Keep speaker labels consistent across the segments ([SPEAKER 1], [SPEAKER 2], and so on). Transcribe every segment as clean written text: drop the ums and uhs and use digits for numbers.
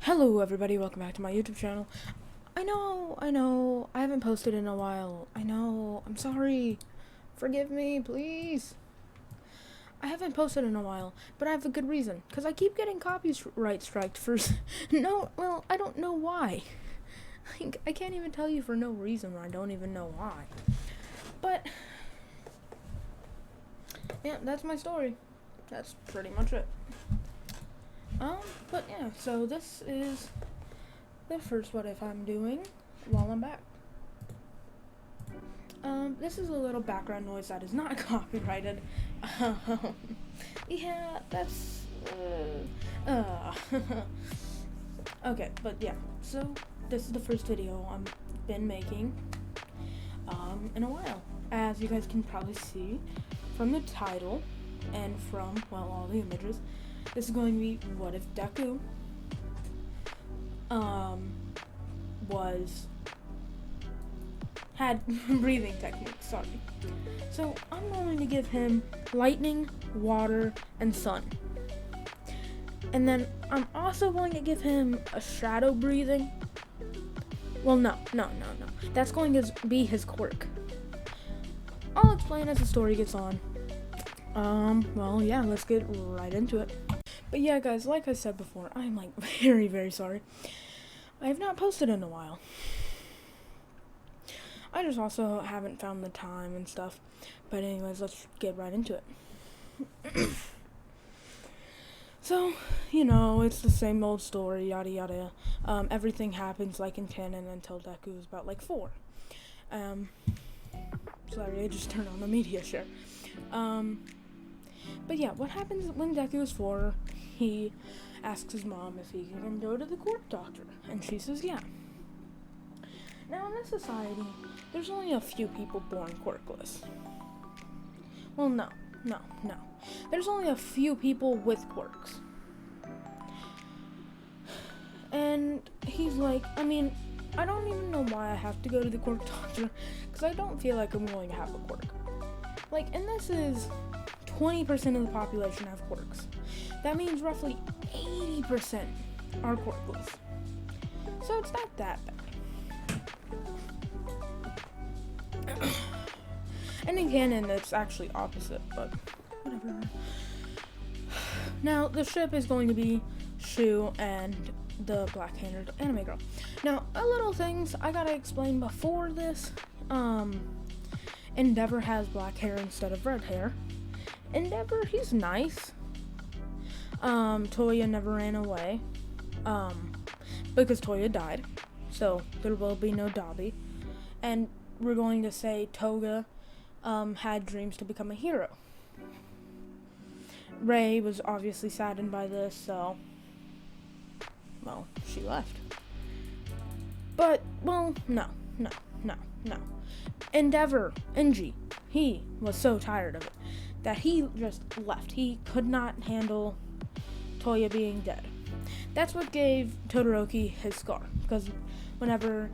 [SPEAKER 1] Hello everybody, welcome back to my YouTube channel. I know, I haven't posted in a while. I know, I'm sorry. Forgive me, please. I haven't posted in a while, but I have a good reason. Because I keep getting copyright striked for I don't know why. I can't even tell you for no reason, I don't even know why. But, yeah, that's my story. That's pretty much it. But yeah, so this is the first what if I'm doing while I'm back. This is a little background noise that is not copyrighted. Yeah, that's, okay, but yeah, so this is the first video I've been making, in a while. As you guys can probably see from the title and from, well, all the images, this is going to be what if Deku had breathing techniques, sorry. So I'm going to give him lightning, water, and sun. And then I'm also going to give him a shadow breathing. Well, no. That's going to be his quirk. I'll explain as the story gets on. Well, yeah, let's get right into it. But yeah, guys, like I said before, I'm very, very sorry. I have not posted in a while. I just also haven't found the time and stuff. But anyways, let's get right into it. So, it's the same old story, yada yada. Everything happens like in canon until Deku is about 4. Sorry, I just turned on the media share. But yeah, what happens when Deku is 4? He asks his mom if he can go to the quirk doctor, and she says yeah. Now in this society, there's only a few people born quirkless. Well, no. There's only a few people with quirks. And he's like, I don't even know why I have to go to the quirk doctor, because I don't feel like I'm going to have a quirk. And this is 20% of the population have quirks. That means roughly 80% are quirkless. So it's not that bad. And in canon, it's actually opposite, but whatever. Now, the ship is going to be Shu and the black-haired anime girl. Now, a little things I gotta explain before this. Endeavor has black hair instead of red hair. Endeavor, he's nice. Toya never ran away. Because Toya died. So, there will be no Dobby. And we're going to say Toga, had dreams to become a hero. Ray was obviously saddened by this, so, well, she left. But, well, no. Endeavor, Enji, he was so tired of it that he just left. He could not handle Toya being dead. That's what gave Todoroki his scar, because whenever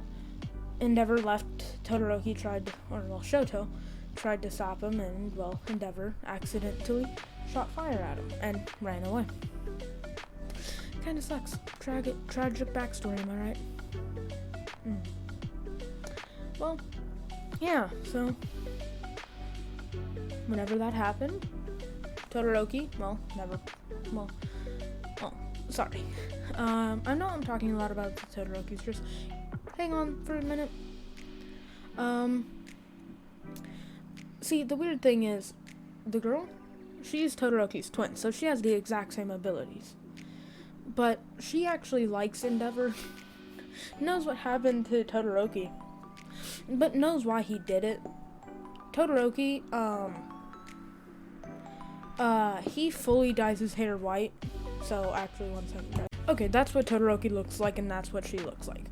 [SPEAKER 1] Endeavor left, Todoroki Shoto tried to stop him, and, well, Endeavor accidentally shot fire at him and ran away. Kinda sucks. Tragic backstory, am I right? Well, yeah, so whenever that happened, Todoroki, sorry. I know I'm talking a lot about the Todorokis, just hang on for a minute. See, the weird thing is, the girl, she's Todoroki's twin, so she has the exact same abilities. But she actually likes Endeavor, knows what happened to Todoroki, but knows why he did it. Todoroki, he fully dyes his hair white. So, actually, 1 second, guys. Okay, that's what Todoroki looks like, and that's what she looks like.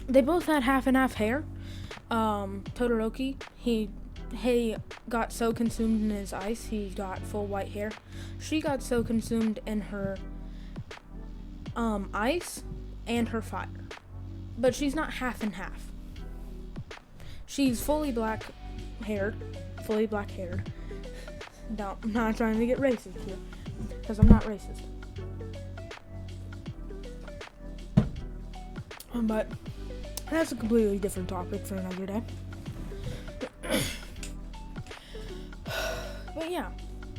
[SPEAKER 1] They both had half and half hair. Todoroki, he got so consumed in his ice, he got full white hair. She got so consumed in her, ice and her fire. But she's not half and half. She's fully black-haired. No, I'm not trying to get racist here, because I'm not racist. But that's a completely different topic for another day. But yeah,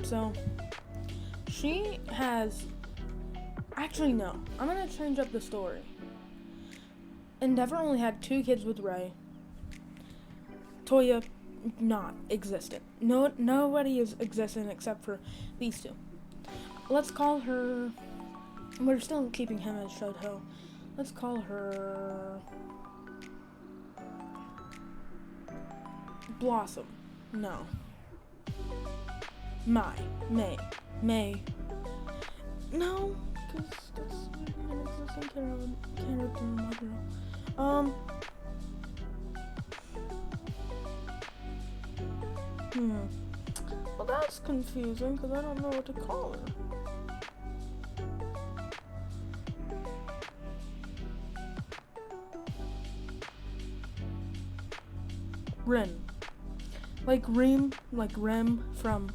[SPEAKER 1] so she has, actually no, I'm gonna change up the story. Endeavor only had 2 kids with Ray. Toya, not existent. Nobody is existent except for these 2. Let's call her, we're still keeping him as Shoto. Let's call her Blossom. No. May. No, because that's an existing character in my girl. Well, that's confusing because I don't know what to call her. Ren. Like Rem from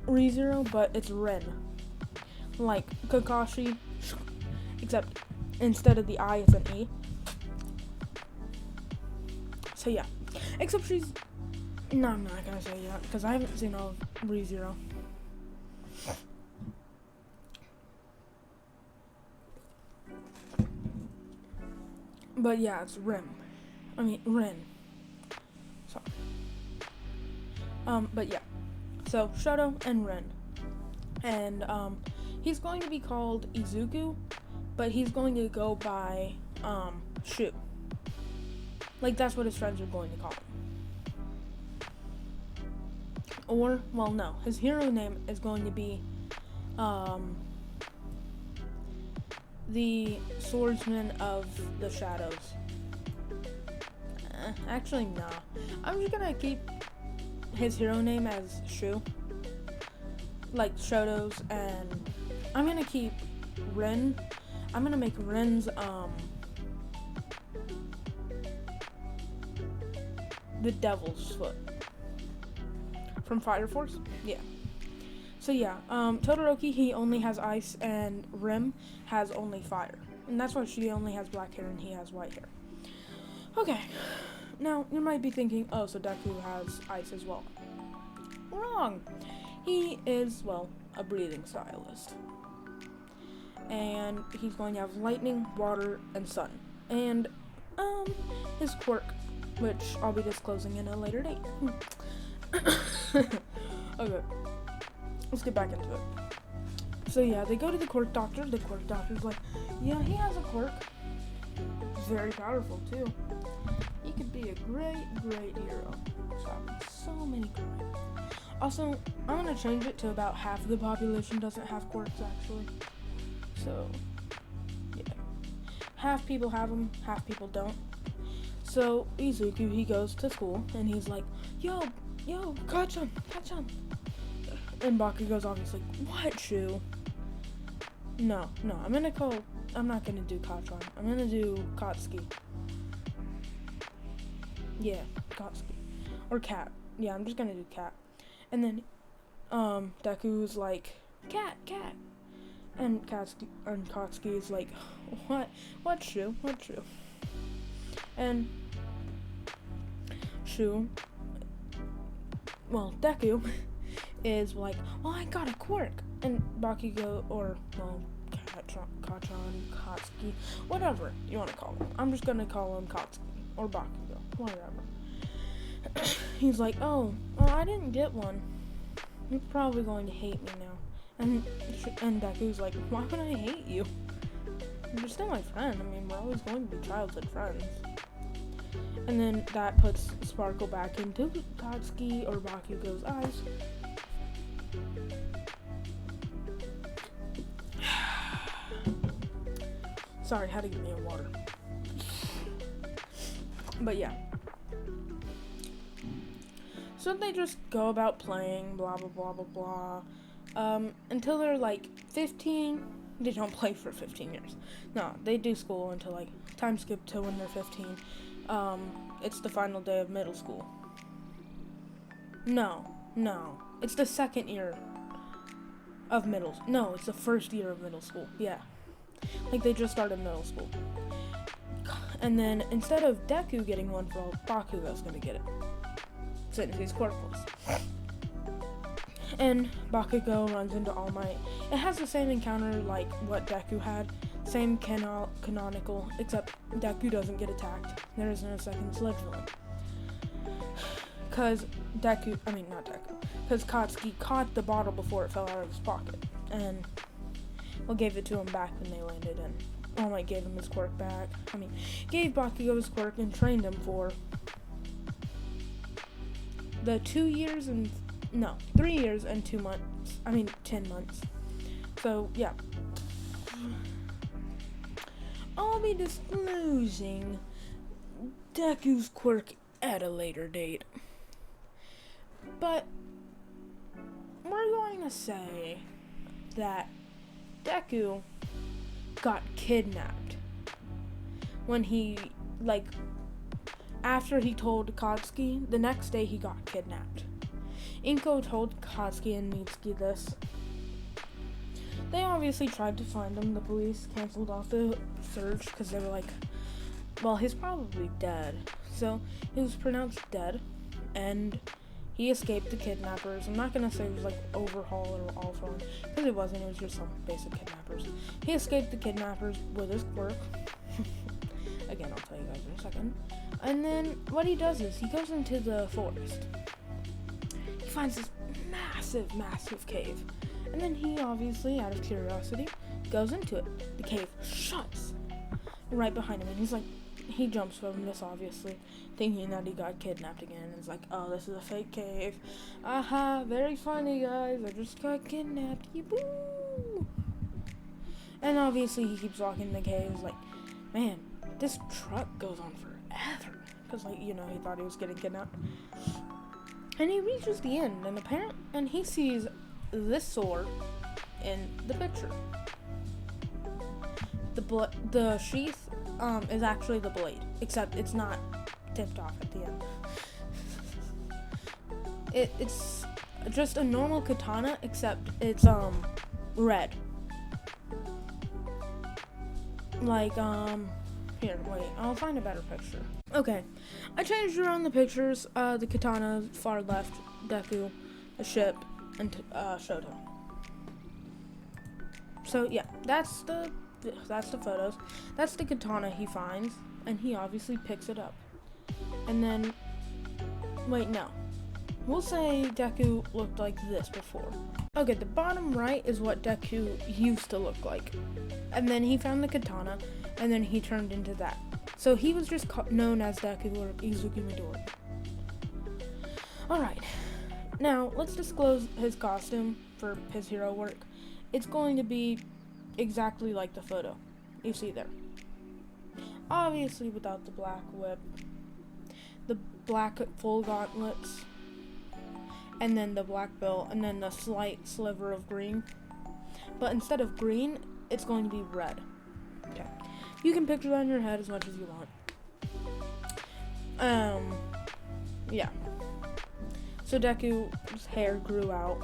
[SPEAKER 1] ReZero, but it's Ren. Like Kakashi, except instead of the I, it's an E. So yeah. Except she's... No, I'm not gonna say that, because I haven't seen all of ReZero. But yeah, it's Ren. Sorry. But yeah. So, Shoto and Ren. And, he's going to be called Izuku, but he's going to go by, Shu. Like, that's what his friends are going to call him. Or, well, no. His hero name is going to be, the Swordsman of the Shadows. Actually, no. I'm just gonna keep his hero name as Shu. Like, Shoto's, and I'm gonna keep Ren. I'm gonna make Ren's, the Devil's Foot. From Fire Force? Yeah. So yeah, Todoroki, he only has ice, and Rim has only fire. And that's why she only has black hair and he has white hair. Okay. Now, you might be thinking, oh, so Deku has ice as well. Wrong. He is, well, a breathing stylist. And he's going to have lightning, water, and sun. And, his quirk, which I'll be disclosing in a later date. Okay. Let's get back into it. So yeah, they go to the quirk doctor. The quirk doctor's like, yeah, he has a quirk. He's very powerful, too. He could be a great hero. So many quirks. Also, I'm gonna change it to about half of the population doesn't have quirks, actually. So, yeah. Half people have them, half people don't. So, Izuku, he goes to school, and he's like, yo, Kachan. And Bakugo's obviously, what, Shu? No, I'm not gonna do Kachan. I'm gonna do Katsuki. Yeah, Katsuki. Or Cat. Yeah, I'm just gonna do Cat. And then, Deku's like, Cat. And Katsuki is like, what, Shu? And Shu, well, Deku is like, well, I got a quirk. And Bakugo, or, well, Kachan, Katsuki, whatever you want to call him. I'm just going to call him Katsuki, or Bakugo, whatever. He's like, oh, well, I didn't get one. You're probably going to hate me now. And Deku's like, why would I hate you? You're still my friend. I mean, we're always going to be childhood friends. And then that puts Sparkle back into Katsuki or Bakugo's eyes. Sorry, had to get me a water. But yeah. So they just go about playing, blah, blah, blah, blah, blah. Until they're like 15. They don't play for 15 years. No, they do school until like time skip to when they're 15. It's the final day of middle school. No. It's the second year of it's the first year of middle school. Yeah. Like, they just started middle school. And then, instead of Deku getting one for all, Bakugo's gonna get it. Since he's quirkless. And Bakugo runs into All Might. It has the same encounter like what Deku had. Same canonical, except Deku doesn't get attacked. There isn't a second sledge villain. Because Katsuki caught the bottle before it fell out of his pocket. And gave it to him back when they landed, and All Might gave him his quirk back. Gave Bakugo his quirk and trained him for the 3 years and 2 months. 10 months. So, yeah. I'll be disclosing Deku's quirk at a later date. But we're going to say that Deku got kidnapped when after he told Katsuki, the next day he got kidnapped. Inko told Katsuki and Mitsuki this. They obviously tried to find him. The police canceled off the search because they were like, well, he's probably dead. So he was pronounced dead, and he escaped the kidnappers. I'm not gonna say it was like Overhaul or All-Phone, because it wasn't. It was just some basic kidnappers. He escaped the kidnappers with his quirk. Again, I'll tell you guys in a second. And then what he does is he goes into the forest. He finds this massive cave. And then he obviously, out of curiosity, goes into it. The cave shuts right behind him, and he jumps from this, obviously, thinking that he got kidnapped again, and is like, oh, this is a fake cave. Aha, very funny, guys. I just got kidnapped. Yee-boo! And obviously, he keeps walking in the cave. He's like, man, this truck goes on forever. Because, he thought he was getting kidnapped. And he reaches the end, and he sees this sword in the picture. The sheath is actually the blade, except it's not tipped off at the end. It's just a normal katana, except it's red. Here, wait, I'll find a better picture. Okay, I changed around the pictures. The katana far left, Deku, the ship, and Shoto. So yeah, that's the photos. That's the katana he finds, and he obviously picks it up. And then, wait, no. We'll say Deku looked like this before. Okay, the bottom right is what Deku used to look like. And then he found the katana, and then he turned into that. So he was just known as Deku or Izuku Midori. Alright, now let's disclose his costume for his hero work. It's going to be exactly like the photo you see there. Obviously without the black whip, the black full gauntlets, and then the black belt, and then the slight sliver of green. But instead of green, it's going to be red. Okay. You can picture that in your head as much as you want. Yeah. So Deku's hair grew out.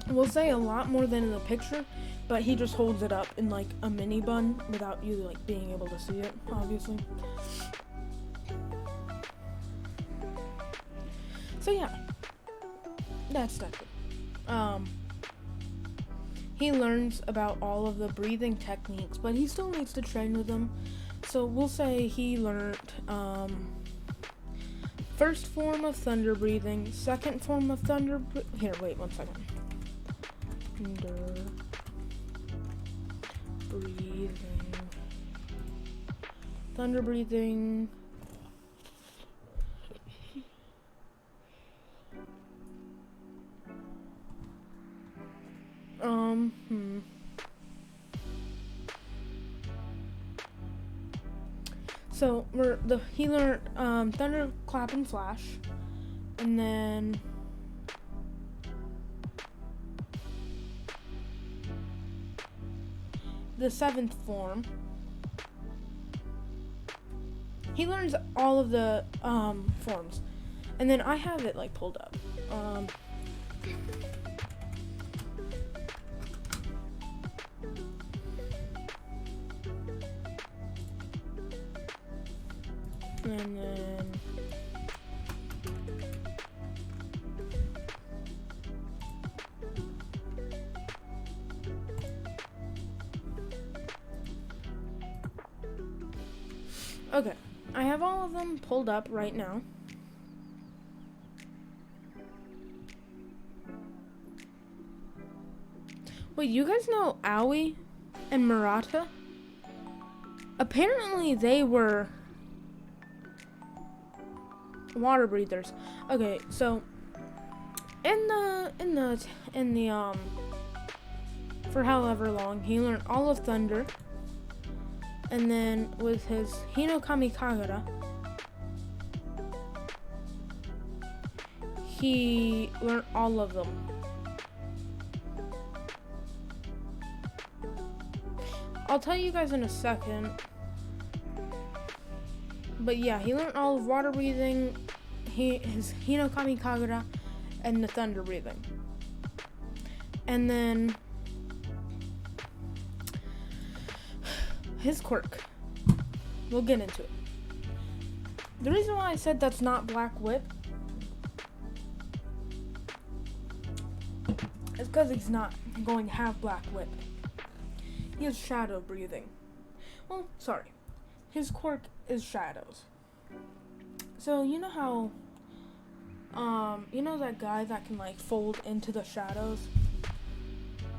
[SPEAKER 1] We'll say a lot more than in the picture, but he just holds it up in like a mini bun without you like being able to see it, obviously. So yeah, that's Deku. He learns about all of the breathing techniques, but he still needs to train with them. So we'll say he learned first form of thunder breathing, second form of thunder. Here, wait 1 second. Thunder breathing. So he learned thunder, clap, and flash, and then the seventh form. He learns all of the forms, and then I have it like pulled up. And then okay, I have all of them pulled up right now. Wait, you guys know Aoi and Murata? Apparently they were water breathers. Okay, so in the for however long, he learned all of thunder, and then with his Hinokami Kagura, he learned all of them. I'll tell you guys in a second. But yeah, he learned all of water breathing, his Hinokami Kagura, and the thunder breathing. And then his quirk. We'll get into it. The reason why I said that's not Black Whip is because he's not going to have Black Whip. He has shadow breathing. Well, sorry. His quirk is shadows. So you know how you know that guy that can like fold into the shadows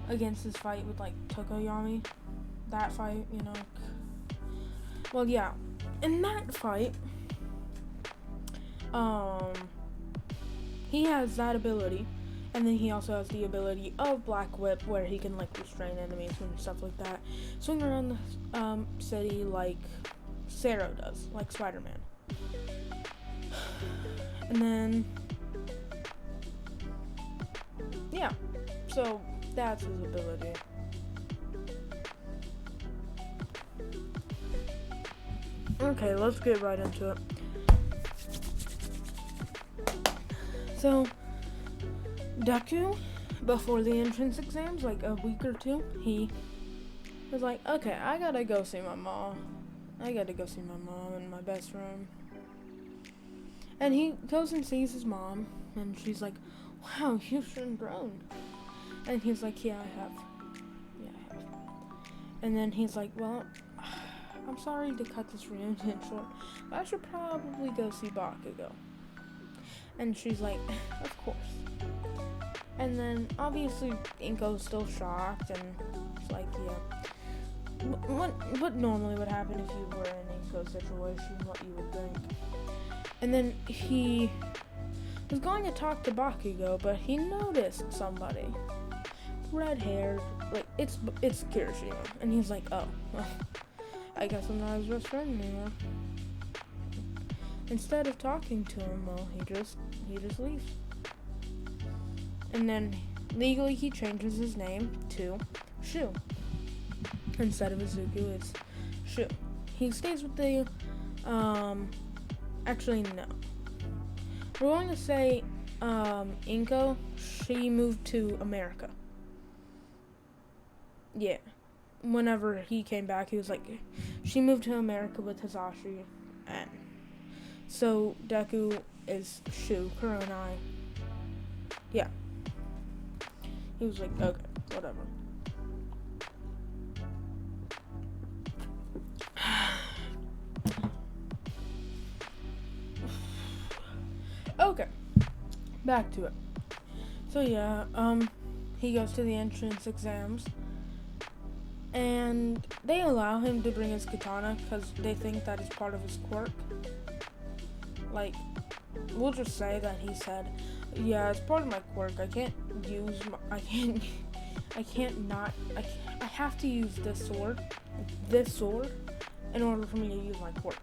[SPEAKER 1] against his fight with like Tokoyami? That fight, you know. Well, yeah. In that fight, he has that ability, and then he also has the ability of Black Whip, where he can like restrain enemies and stuff like that. Swing around the city like Zero does, like Spider-Man. And then, yeah, so that's his ability. Okay, let's get right into it. So, Deku, before the entrance exams, like a week or two, he was like, okay, I gotta go see my mom. I gotta go see my mom in my best friend. And he goes and sees his mom, and she's like, wow, you've sure grown. And he's like, yeah, I have. Yeah, I have. And then he's like, well, I'm sorry to cut this reunion short, but I should probably go see Bakugo. And she's like, of course. And then, obviously, Inko's still shocked, and it's like, yeah. What normally would happen if you were in Inko's situation, what you would think. And then he was going to talk to Bakugo, but he noticed somebody. Red-haired, like, it's Kirishima. And he's like, oh, well, I guess I'm not his best friend anymore. Instead of talking to him, well, he just leaves. And then, legally, he changes his name to Shu. Instead of Izuku, it's Shu. He stays with the, actually, no. We're going to say, Inko, she moved to America. Yeah. Whenever he came back, he was like, she moved to America with Hisashi, and so Deku is Shu, Kuronai. Yeah. He was like, okay, whatever. Okay, back to it. So yeah, he goes to the entrance exams, and they allow him to bring his katana because they think that is part of his quirk. Like, we'll just say that he said, yeah, it's part of my quirk. I have to use this sword, in order for me to use my quirk.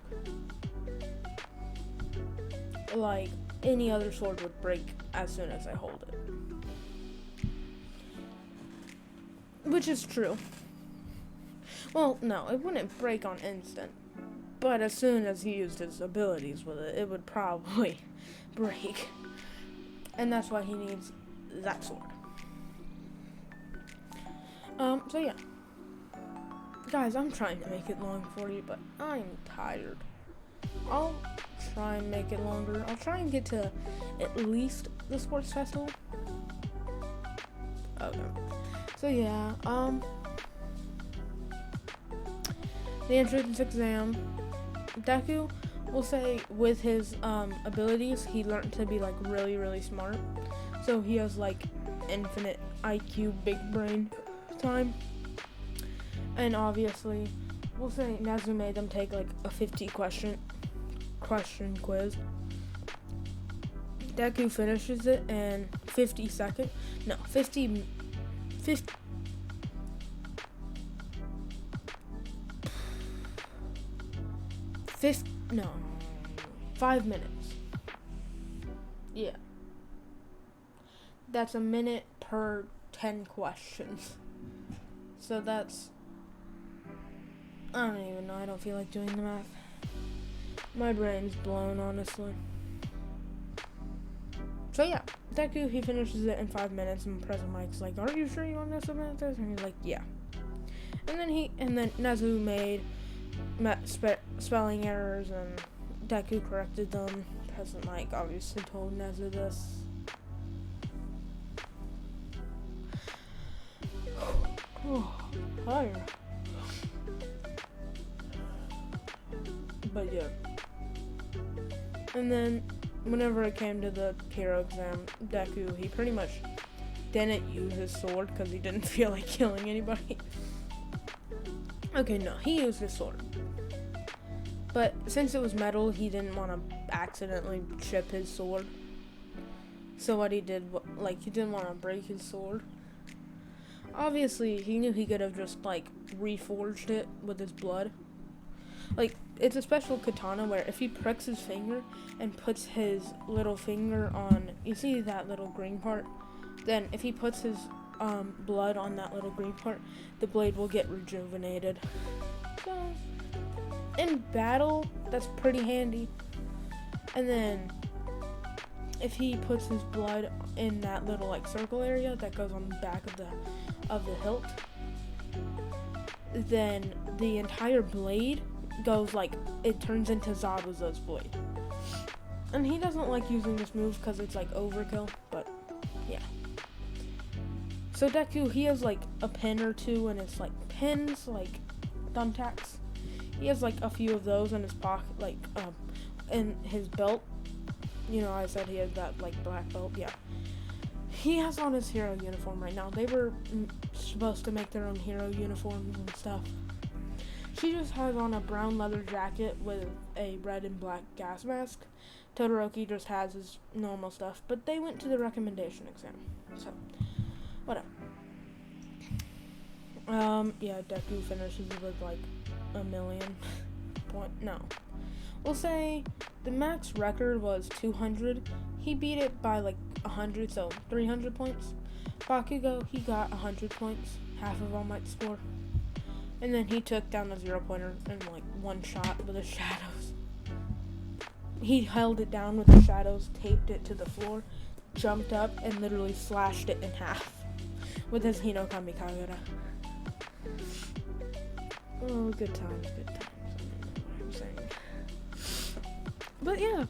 [SPEAKER 1] Like, any other sword would break as soon as I hold it. Which is true. Well, no, it wouldn't break on instant. But as soon as he used his abilities with it, it would probably break. And that's why he needs that sword. So yeah. Guys, I'm trying to make it long for you, but I'm tired. I'll try and make it longer. I'll try and get to at least the sports festival. Okay. So yeah, the entrance exam, Deku will say with his abilities, he learned to be like really, really smart. So he has like infinite IQ, big brain time. And obviously, we'll say Nezu made them take like a 50 question quiz. Deku finishes it in 50 seconds. No, 50 5 minutes. Yeah. That's a minute per 10 questions. So that's, I don't even know. I don't feel like doing the math. My brain's blown, honestly. So yeah, Deku, he finishes it in 5 minutes, and Professor Mike's like, "Are you sure you want to submit this?" And he's like, "Yeah." And then Nezu made spelling errors, and Deku corrected them. Professor Mike obviously told Nezu this. Tired. But yeah. And then whenever it came to the hero exam, Deku, he pretty much didn't use his sword because he didn't feel like killing anybody. Okay, no, he used his sword. But since it was metal, he didn't want to accidentally chip his sword. So what he did, he didn't want to break his sword. Obviously, he knew he could have just, reforged it with his blood. It's a special katana where if he pricks his finger and puts his little finger on, you see that little green part? Then if he puts his blood on that little green part, the blade will get rejuvenated. So, in battle, that's pretty handy. And then, if he puts his blood in that little, circle area that goes on the back of the hilt, then the entire blade goes it turns into Zabuza's blade. And he doesn't like using this move because it's overkill, but yeah. So Deku, he has a pin or two, and it's pins, thumbtacks. He has a few of those in his pocket, in his belt. You know, I said he had that black belt, yeah. He has on his hero uniform right now. They were supposed to make their own hero uniforms and stuff. She just has on a brown leather jacket with a red and black gas mask. Todoroki just has his normal stuff, but they went to the recommendation exam. So, whatever. Yeah, Deku finishes with a million point. No. We'll say the max record was 200. He beat it by 100, so 300 points. Bakugo, he got 100 points. Half of All Might score. And then he took down the 0-pointer in one shot with his shadows. He held it down with the shadows, taped it to the floor, jumped up, and literally slashed it in half with his Hino Kamikagura. Oh, good times, good times. I don't know what I'm saying. But yeah,